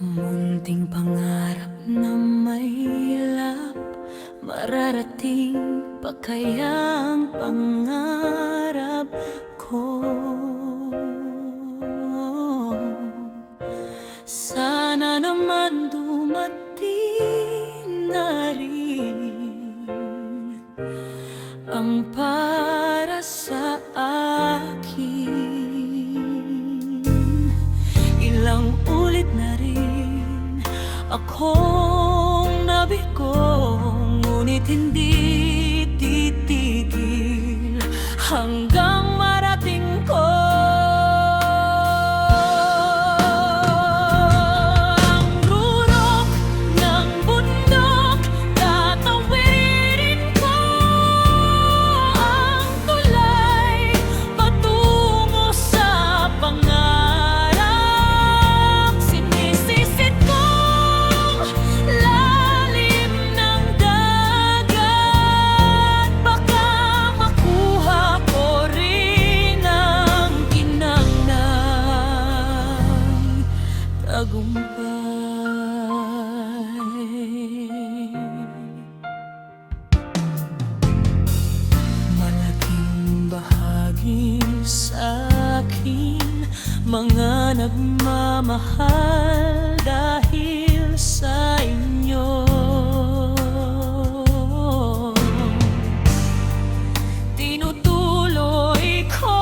Munting pangarap na mahilap, mararating pa kaya ang pangarap ko? Sana naman dumating na rin ang para sa akin. Ilang ulit na rin akong nabigo, ngunit hindi titigil hanggang marating ko ang rurok ng bundok. Tatawirin ko ang tulay patungo sa pangarap. Sinisisid kong lalim ng dagat, baka makuha ko rin ang kinanang tagumpay. Malaking bahagi sa akin mga nagmamahal dahil sa inyo. Tinutuloy ko,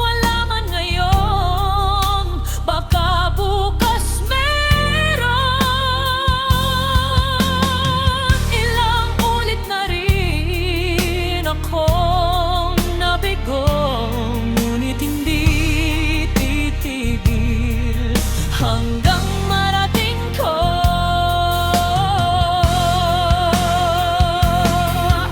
wala man ngayon, baka bukas meron. Ilang ulit na rin akong nabigo, ngunit hindi titigil hanggang marating ko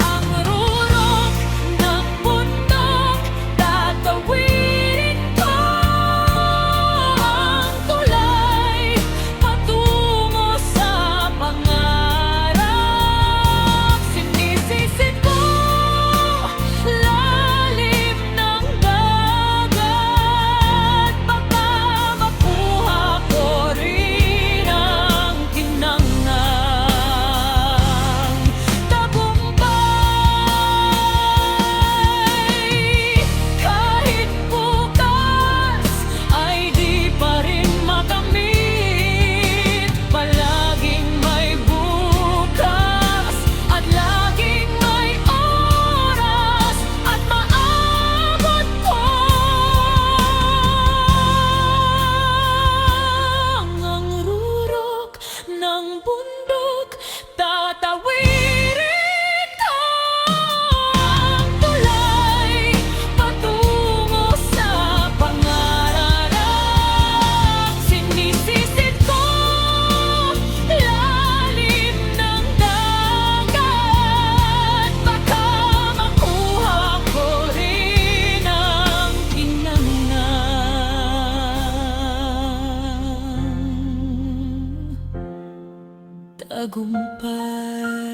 ang rurok ng bundok. Tatawirin ko ang tulay patungo sa pangarap. Sinisisid ko lalim ng dagat, baka makuha ko rin ang kinangang tagumpay. Kahit bukas ay di pa rin makamit, palaging may bukas at laging may oras at maabot ko ang rurok ng bundok. Tatawirin ko ang tulay patungo sa pangarap. Sinisisid ko lalim ng dagat, baka makuha ko rin ang kinangang tagumpay.